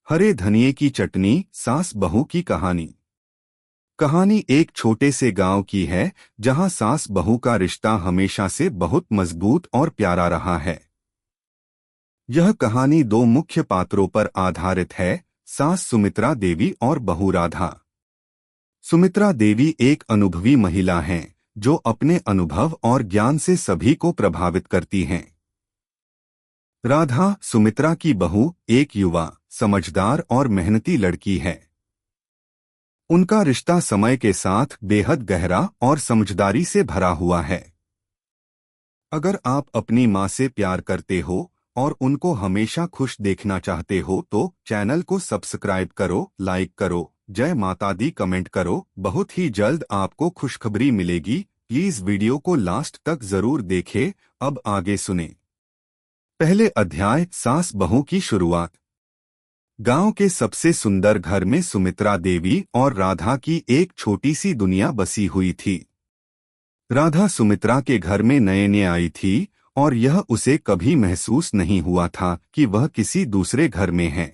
हरे धनिये की चटनी, सास बहू की कहानी। कहानी एक छोटे से गांव की है जहां सास बहू का रिश्ता हमेशा से बहुत मजबूत और प्यारा रहा है। यह कहानी दो मुख्य पात्रों पर आधारित है, सास सुमित्रा देवी और बहू राधा। सुमित्रा देवी एक अनुभवी महिला हैं जो अपने अनुभव और ज्ञान से सभी को प्रभावित करती हैं। राधा, सुमित्रा की बहू, एक युवा, समझदार और मेहनती लड़की है। उनका रिश्ता समय के साथ बेहद गहरा और समझदारी से भरा हुआ है। अगर आप अपनी माँ से प्यार करते हो और उनको हमेशा खुश देखना चाहते हो तो चैनल को सब्सक्राइब करो, लाइक करो, जय माता दी कमेंट करो। बहुत ही जल्द आपको खुशखबरी मिलेगी। प्लीज वीडियो को लास्ट तक जरूर देखें। अब आगे सुने। पहले अध्याय, सास बहू की शुरुआत। गांव के सबसे सुंदर घर में सुमित्रा देवी और राधा की एक छोटी सी दुनिया बसी हुई थी। राधा सुमित्रा के घर में नए नए आई थी और यह उसे कभी महसूस नहीं हुआ था कि वह किसी दूसरे घर में है।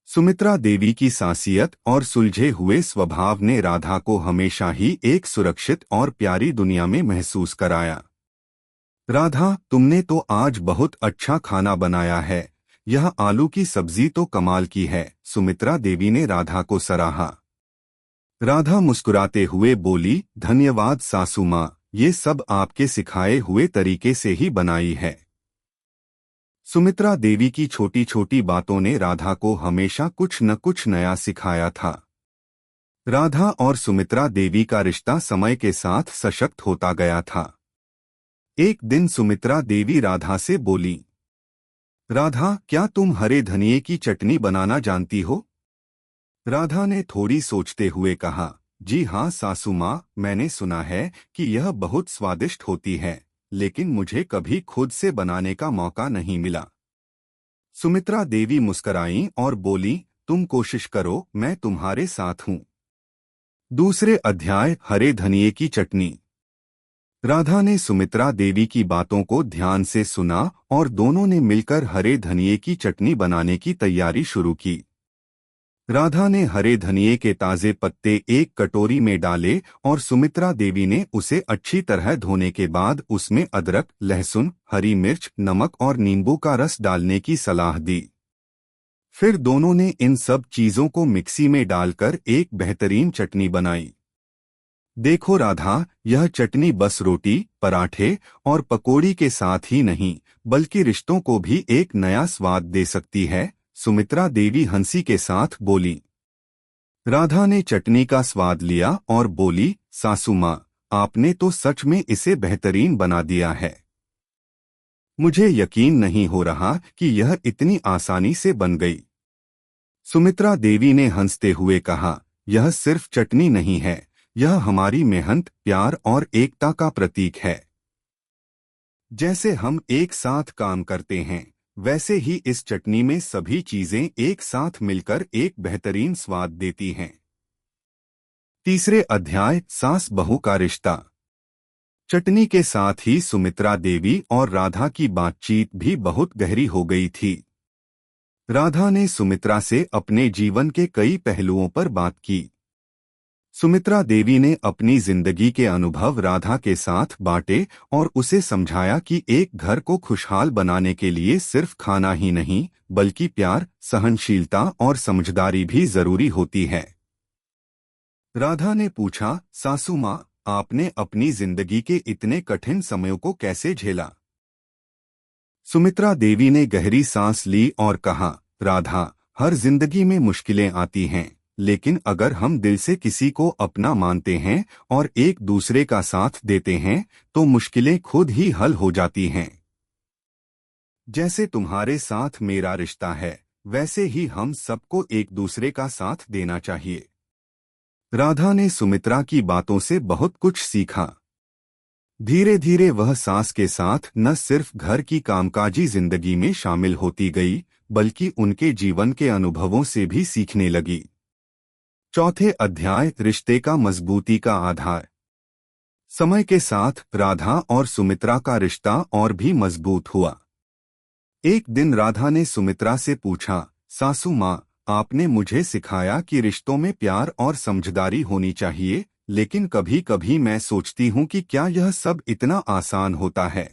सुमित्रा देवी की सासियत और सुलझे हुए स्वभाव ने राधा को हमेशा ही एक सुरक्षित और प्यारी दुनिया में महसूस कराया। राधा, तुमने तो आज बहुत अच्छा खाना बनाया है। यह आलू की सब्जी तो कमाल की है, सुमित्रा देवी ने राधा को सराहा। राधा मुस्कुराते हुए बोली, धन्यवाद सासू माँ, ये सब आपके सिखाए हुए तरीके से ही बनाई है। सुमित्रा देवी की छोटी छोटी बातों ने राधा को हमेशा कुछ न कुछ नया सिखाया था। राधा और सुमित्रा देवी का रिश्ता समय के साथ सशक्त होता गया था। एक दिन सुमित्रा देवी राधा से बोली, राधा, क्या तुम हरे धनिये की चटनी बनाना जानती हो? राधा ने थोड़ी सोचते हुए कहा, जी हाँ सासू माँ, मैंने सुना है कि यह बहुत स्वादिष्ट होती है, लेकिन मुझे कभी खुद से बनाने का मौका नहीं मिला। सुमित्रा देवी मुस्कुराईं और बोली, तुम कोशिश करो, मैं तुम्हारे साथ हूँ। दूसरे अध्याय, हरे धनिये की चटनी। राधा ने सुमित्रा देवी की बातों को ध्यान से सुना और दोनों ने मिलकर हरे धनिये की चटनी बनाने की तैयारी शुरू की। राधा ने हरे धनिये के ताजे पत्ते एक कटोरी में डाले और सुमित्रा देवी ने उसे अच्छी तरह धोने के बाद उसमें अदरक, लहसुन, हरी मिर्च, नमक और नींबू का रस डालने की सलाह दी। फिर दोनों ने इन सब चीजों को मिक्सी में डालकर एक बेहतरीन चटनी बनाई। देखो राधा, यह चटनी बस रोटी, पराठे और पकौड़ी के साथ ही नहीं बल्कि रिश्तों को भी एक नया स्वाद दे सकती है, सुमित्रा देवी हंसी के साथ बोली। राधा ने चटनी का स्वाद लिया और बोली, सासू माँ, आपने तो सच में इसे बेहतरीन बना दिया है। मुझे यकीन नहीं हो रहा कि यह इतनी आसानी से बन गई। सुमित्रा देवी ने हंसते हुए कहा, यह सिर्फ चटनी नहीं है, यह हमारी मेहनत, प्यार और एकता का प्रतीक है। जैसे हम एक साथ काम करते हैं, वैसे ही इस चटनी में सभी चीजें एक साथ मिलकर एक बेहतरीन स्वाद देती हैं। तीसरे अध्याय, सास बहू का रिश्ता। चटनी के साथ ही सुमित्रा देवी और राधा की बातचीत भी बहुत गहरी हो गई थी। राधा ने सुमित्रा से अपने जीवन के कई पहलुओं पर बात की। सुमित्रा देवी ने अपनी जिंदगी के अनुभव राधा के साथ बांटे और उसे समझाया कि एक घर को खुशहाल बनाने के लिए सिर्फ खाना ही नहीं बल्कि प्यार, सहनशीलता और समझदारी भी जरूरी होती है। राधा ने पूछा, सासू माँ, आपने अपनी जिंदगी के इतने कठिन समयों को कैसे झेला? सुमित्रा देवी ने गहरी सांस ली और कहा, राधा, हर जिंदगी में मुश्किलें आती हैं, लेकिन अगर हम दिल से किसी को अपना मानते हैं और एक दूसरे का साथ देते हैं तो मुश्किलें खुद ही हल हो जाती हैं। जैसे तुम्हारे साथ मेरा रिश्ता है, वैसे ही हम सबको एक दूसरे का साथ देना चाहिए। राधा ने सुमित्रा की बातों से बहुत कुछ सीखा। धीरे धीरे वह सास के साथ न सिर्फ घर की कामकाजी जिंदगी में शामिल होती गई बल्कि उनके जीवन के अनुभवों से भी सीखने लगी। चौथे अध्याय, रिश्ते का मजबूती का आधार। समय के साथ राधा और सुमित्रा का रिश्ता और भी मजबूत हुआ। एक दिन राधा ने सुमित्रा से पूछा, सासू माँ, आपने मुझे सिखाया कि रिश्तों में प्यार और समझदारी होनी चाहिए, लेकिन कभी कभी मैं सोचती हूँ कि क्या यह सब इतना आसान होता है।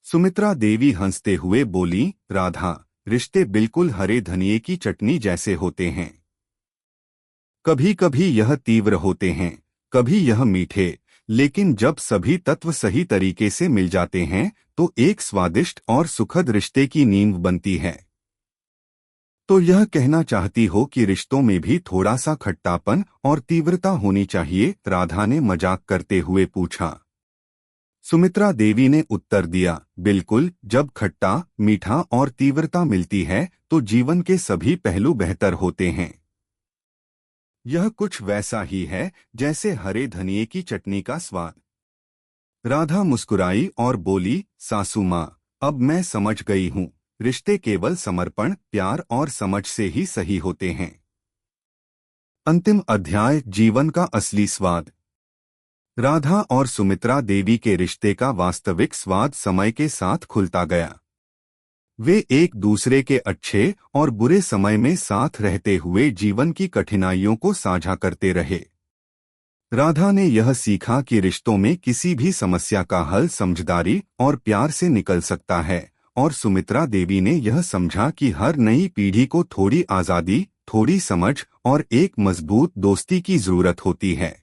सुमित्रा देवी हंसते हुए बोली, राधा, रिश्ते बिल्कुल हरे धनिये की चटनी जैसे होते हैं। कभी कभी यह तीव्र होते हैं, कभी यह मीठे, लेकिन जब सभी तत्व सही तरीके से मिल जाते हैं तो एक स्वादिष्ट और सुखद रिश्ते की नींव बनती है। तो यह कहना चाहती हो कि रिश्तों में भी थोड़ा सा खट्टापन और तीव्रता होनी चाहिए? राधा ने मजाक करते हुए पूछा। सुमित्रा देवी ने उत्तर दिया, बिल्कुल, जब खट्टा, मीठा और तीव्रता मिलती है तो जीवन के सभी पहलू बेहतर होते हैं। यह कुछ वैसा ही है जैसे हरे धनिये की चटनी का स्वाद। राधा मुस्कुराई और बोली, सासू माँ, अब मैं समझ गई हूँ, रिश्ते केवल समर्पण, प्यार और समझ से ही सही होते हैं। अंतिम अध्याय, जीवन का असली स्वाद। राधा और सुमित्रा देवी के रिश्ते का वास्तविक स्वाद समय के साथ खुलता गया। वे एक दूसरे के अच्छे और बुरे समय में साथ रहते हुए जीवन की कठिनाइयों को साझा करते रहे। राधा ने यह सीखा कि रिश्तों में किसी भी समस्या का हल समझदारी और प्यार से निकल सकता है, और सुमित्रा देवी ने यह समझा कि हर नई पीढ़ी को थोड़ी आज़ादी, थोड़ी समझ और एक मजबूत दोस्ती की जरूरत होती है।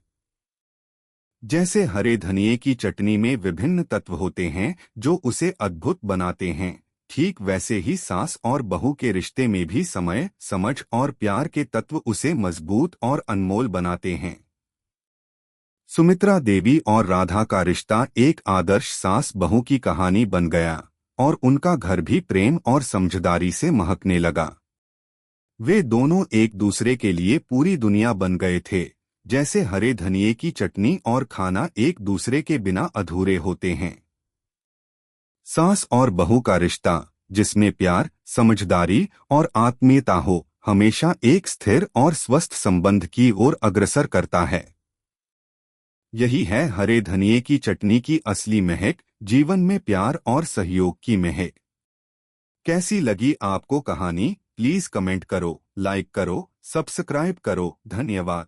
जैसे हरे धनिये की चटनी में विभिन्न तत्व होते हैं जो उसे अद्भुत बनाते हैं, ठीक वैसे ही सास और बहू के रिश्ते में भी समय, समझ और प्यार के तत्व उसे मजबूत और अनमोल बनाते हैं। सुमित्रा देवी और राधा का रिश्ता एक आदर्श सास बहू की कहानी बन गया, और उनका घर भी प्रेम और समझदारी से महकने लगा। वे दोनों एक दूसरे के लिए पूरी दुनिया बन गए थे, जैसे हरे धनिये की चटनी और खाना एक दूसरे के बिना अधूरे होते हैं। सास और बहू का रिश्ता, जिसमें प्यार, समझदारी और आत्मीयता हो, हमेशा एक स्थिर और स्वस्थ संबंध की ओर अग्रसर करता है। यही है हरे धनिये की चटनी की असली महक, जीवन में प्यार और सहयोग की महक। कैसी लगी आपको कहानी? प्लीज कमेंट करो, लाइक करो, सब्सक्राइब करो। धन्यवाद।